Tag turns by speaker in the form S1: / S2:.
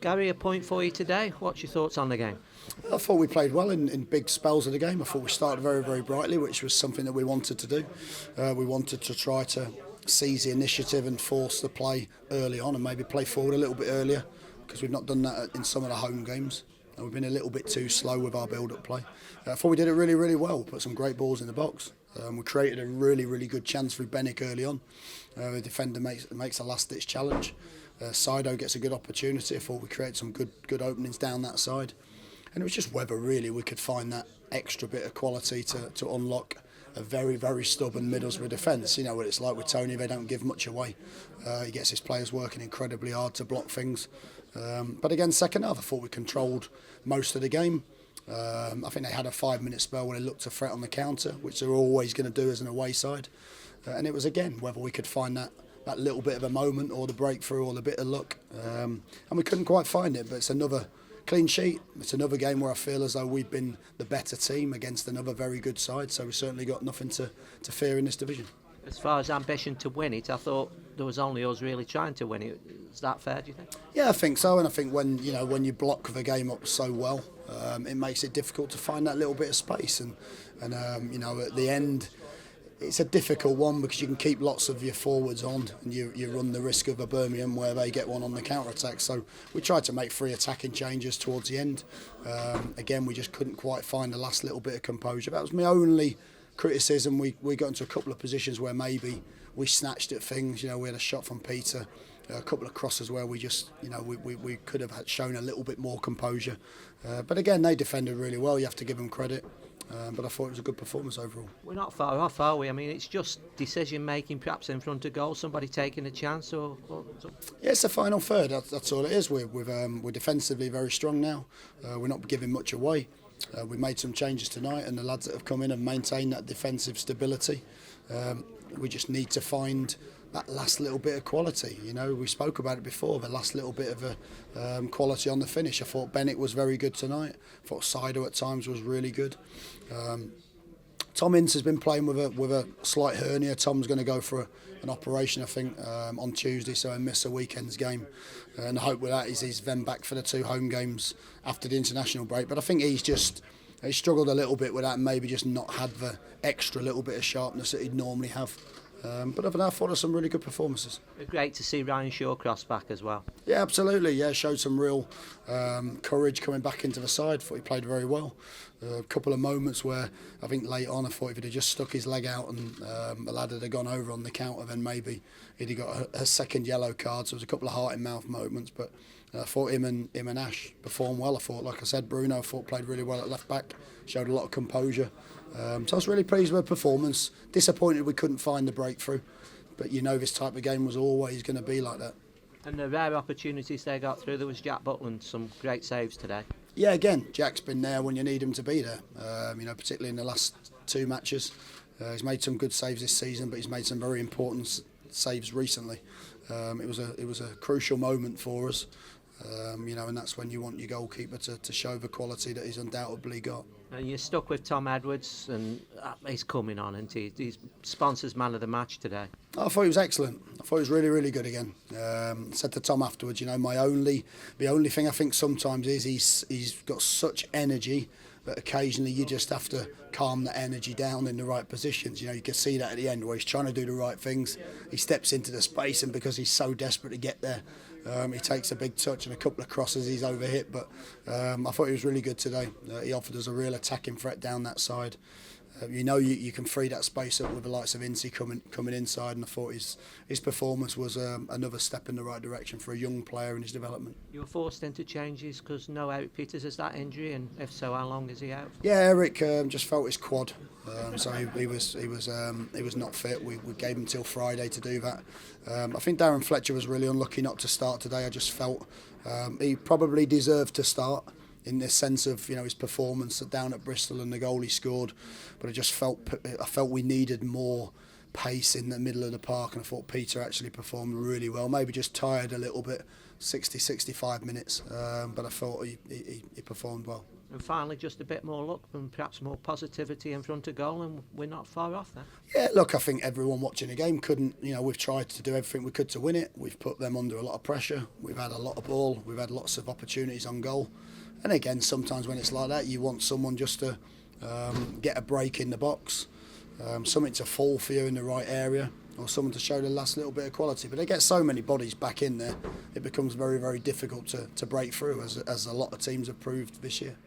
S1: Gary, a point for you today. What's your thoughts on the game?
S2: I thought we played well in big spells of the game. I thought we started very, very brightly, which was something that we wanted to do. We wanted to try to seize the initiative and force the play early on and maybe play forward a little bit earlier, because we've not done that in some of the home games. We've been a little bit too slow with our build-up play. I thought we did it really, really well. Put some great balls in the box. We created a really, really good chance through Bennick early on. The defender makes a last-ditch challenge. Sido gets a good opportunity. I thought we created some good openings down that side. And it was just whether really we could find that extra bit of quality to unlock a very, very stubborn Middlesbrough defence. You know what it's like with Tony, they don't give much away. He gets his players working incredibly hard to block things. But again, second half, I thought we controlled most of the game. I think they had a 5-minute spell where they looked to threat on the counter, which they're always going to do as an away side. And it was again whether we could find that little bit of a moment or the breakthrough or the bit of luck. And we couldn't quite find it, but it's another clean sheet. It's another game where I feel as though we've been the better team against another very good side, so we've certainly got nothing to fear in this division.
S1: As far as ambition to win it, I thought there was only us really trying to win it. Is that fair, do you think? Yeah,
S2: I think so, and I think when you block the game up so well, it makes it difficult to find that little bit of space, and at the end, it's a difficult one because you can keep lots of your forwards on and you run the risk of a Birmingham where they get one on the counter-attack. So we tried to make 3 attacking changes towards the end. Again, we just couldn't quite find the last little bit of composure. That was my only criticism. We got into a couple of positions where maybe we snatched at things. We had a shot from Peter, a couple of crosses where we just, we could have shown a little bit more composure. But again, they defended really well. You have to give them credit. But I thought it was a good performance overall.
S1: We're not far off, are we? I mean, it's just decision-making, perhaps in front of goal, somebody taking a chance or
S2: Yeah, it's the final third. That's all it is. We're defensively very strong now. We're not giving much away. We made some changes tonight, and the lads that have come in have maintained that defensive stability. We just need to find that last little bit of quality. We spoke about it before, the last little bit of a quality on the finish. I thought Bennett was very good tonight. I thought Sido at times was really good. Tom Ince has been playing with a slight hernia. Tom's going to go for an operation, I think, on Tuesday, so he'll miss a weekend's game. And the hope with that is he's then back for the 2 home games after the international break. But I think he struggled a little bit with that and maybe just not had the extra little bit of sharpness that he'd normally have. But other than that, I thought there were some really good performances.
S1: Great to see Ryan Shawcross back as well.
S2: Yeah, absolutely. Yeah, showed some real courage coming back into the side. Thought he played very well. A couple of moments where I think late on I thought if he'd have just stuck his leg out and the lad had gone over on the counter, then maybe he'd have got a second yellow card. So there was a couple of heart in mouth moments, but I thought him and Ash performed well. I thought, like I said, Bruno I thought played really well at left back, showed a lot of composure. So I was really pleased with the performance. Disappointed we couldn't find the breakthrough, but this type of game was always going to be like that.
S1: And the rare opportunities they got through, there was Jack Butland, some great saves today.
S2: Yeah, again, Jack's been there when you need him to be there. Particularly in the last 2 matches. He's made some good saves this season, but he's made some very important saves recently. It was a crucial moment for us. And that's when you want your goalkeeper to show the quality that he's undoubtedly got.
S1: And you're stuck with Tom Edwards, and he's coming on, isn't he? He's sponsors man of the match today.
S2: I thought he was excellent. I thought he was really, really good again. Said to Tom afterwards, the only thing I think sometimes is he's got such energy that occasionally you just have to calm the energy down in the right positions. You can see that at the end where he's trying to do the right things. He steps into the space, and because he's so desperate to get there, he takes a big touch and a couple of crosses he's overhit. But I thought he was really good today. He offered us a real attacking threat down that side. You can free that space up with the likes of Ince coming inside, and I thought his performance was another step in the right direction for a young player in his development.
S1: You were forced into changes because no Eric Peters has that injury, and if so, how long is he out?
S2: Yeah, Eric just felt his quad, so he was not fit. We gave him till Friday to do that. I think Darren Fletcher was really unlucky not to start today. I just felt he probably deserved to start, in the sense of his performance down at Bristol and the goal he scored, but I felt we needed more pace in the middle of the park, and I thought Peter actually performed really well. Maybe just tired a little bit, 60-65 minutes, but I thought he performed well.
S1: And finally, just a bit more luck and perhaps more positivity in front of goal, and we're not far off then.
S2: Yeah, look, I think everyone watching the game couldn't, we've tried to do everything we could to win it. We've put them under a lot of pressure. We've had a lot of ball. We've had lots of opportunities on goal. And again, sometimes when it's like that, you want someone just to get a break in the box, something to fall for you in the right area, or someone to show the last little bit of quality. But they get so many bodies back in there, it becomes very, very difficult to break through, as a lot of teams have proved this year.